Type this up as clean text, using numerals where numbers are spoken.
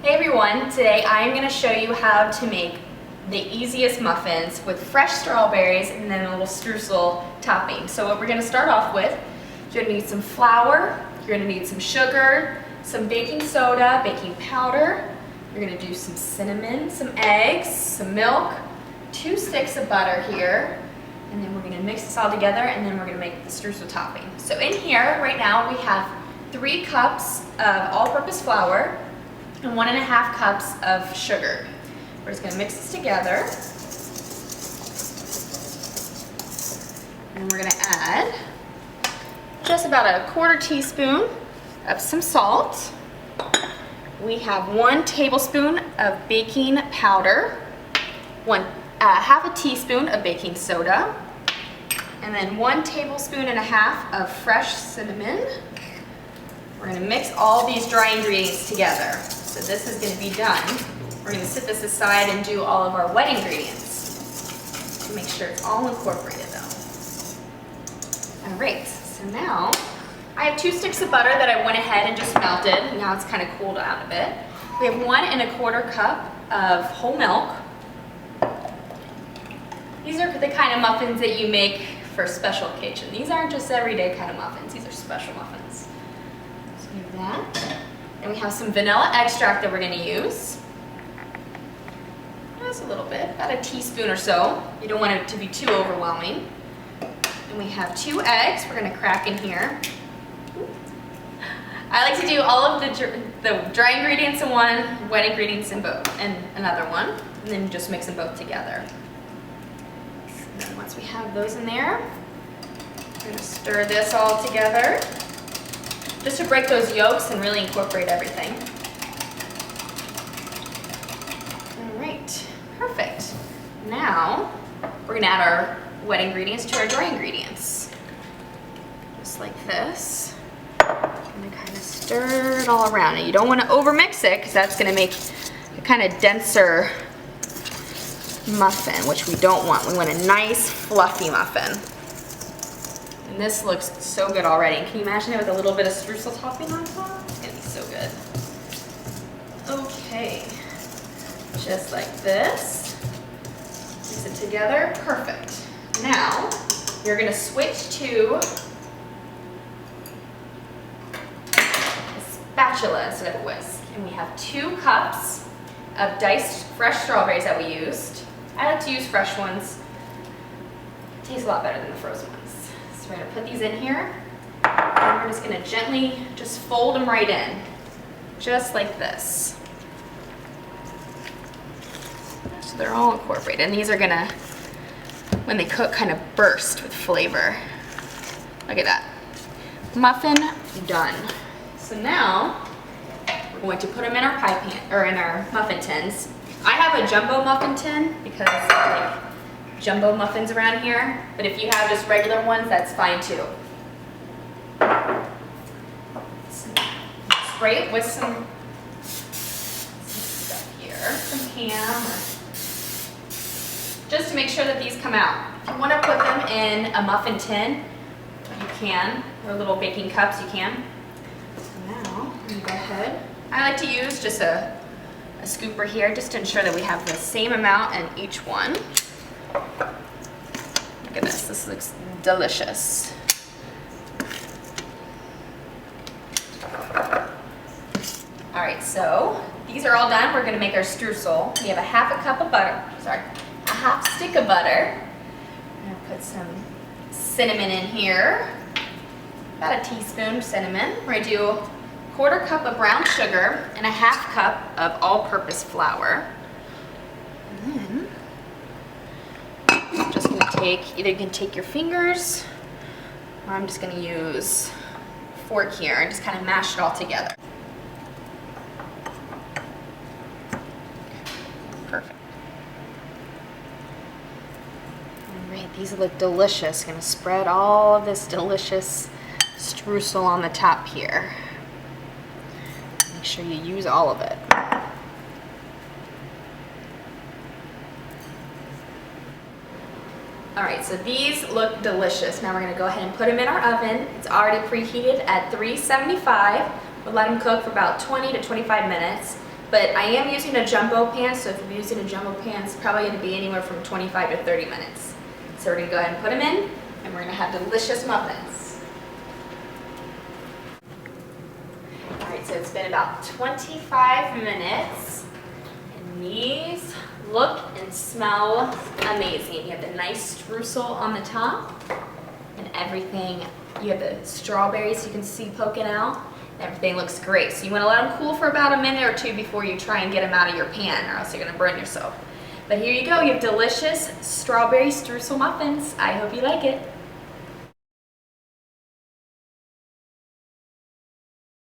Hey everyone, today I'm going to show you how to make the easiest muffins with fresh strawberries and then a little streusel topping. So what we're going to start off with, you're going to need some flour, you're going to need some sugar, some baking soda, baking powder, you're going to do some cinnamon, some eggs, some milk, 2 sticks of butter here, and then we're going to mix this all together and then we're going to make the streusel topping. So in here right now we have 3 cups of all-purpose flour and 1.5 cups of sugar. We're just going to mix this together. And we're going to add just about a 1/4 teaspoon of some salt. We have 1 tablespoon of baking powder, 1/2 teaspoon of baking soda, and then 1.5 tablespoons of fresh cinnamon. We're going to mix all these dry ingredients together. So this is going to be done. We're going to set this aside and do all of our wet ingredients to make sure it's all incorporated though. Alright, so now I have 2 sticks of butter that I went ahead and just melted. Now it's kind of cooled out a bit. We have 1.25 cup of whole milk. These are the kind of muffins that you make for special occasion. These aren't just everyday kind of muffins. These are special muffins. So we have that. And we have some vanilla extract that we're going to use. Just a little bit, about a teaspoon or so. You don't want it to be too overwhelming. And we have 2 eggs we're going to crack in here. I like to do all of the dry ingredients in one, wet ingredients in both, and another one. And then just mix them both together. And then once we have those in there, we're going to stir this all together, just to break those yolks and really incorporate everything. All right, perfect. Now, we're gonna add our wet ingredients to our dry ingredients. Just like this. And kind of stir it all around. And you don't want to overmix it because that's gonna make a kind of denser muffin, which we don't want. We want a nice fluffy muffin. And this looks so good already. Can you imagine it with a little bit of streusel topping on top? It's gonna be so good. Okay, just like this. Mix it together, perfect. Now, you're gonna switch to a spatula instead of a whisk. And we have 2 cups of diced fresh strawberries that we used. I like to use fresh ones. It tastes a lot better than the frozen ones. So we're going to put these in here, and we're just going to gently just fold them right in, just like this. So they're all incorporated, and these are going to, when they cook, kind of burst with flavor. Look at that. Muffin done. So now we're going to put them in our pie pan, or in our muffin tins. I have a jumbo muffin tin because I like jumbo muffins around here, but if you have just regular ones, that's fine too. Spray it with some stuff here, some ham, just to make sure that these come out. If you want to put them in a muffin tin, you can, or little baking cups, you can. So now, I'm going to go ahead. I like to use just a scooper here, just to ensure that we have the same amount in each one. Look at this, this looks delicious. All right, so these are all done. We're gonna make our streusel. We have a 1/2 cup of butter, sorry, a 1/2 stick of butter. I'm gonna put some cinnamon in here, about a teaspoon of cinnamon. We're gonna do 1/4 cup of brown sugar and a 1/2 cup of all-purpose flour. And then I'm just going to take, either you can take your fingers, or I'm just going to use a fork here and just kind of mash it all together. Perfect. Alright, these look delicious. Going to spread all of this delicious streusel on the top here. Make sure you use all of it. All right, so these look delicious. Now we're gonna go ahead and put them in our oven. It's already preheated at 375. We'll let them cook for about 20 to 25 minutes. But I am using a jumbo pan, so if you're using a jumbo pan, it's probably going to be anywhere from 25 to 30 minutes. So we're going to go ahead and put them in, and we're going to have delicious muffins. All right, so it's been about 25 minutes, and these look and smell amazing. You have the nice streusel on the top, and everything. You have the strawberries you can see poking out. Everything looks great. So you want to let them cool for about a minute or two before you try and get them out of your pan, or else you're going to burn yourself. But here you go. You have delicious strawberry streusel muffins. I hope you like it.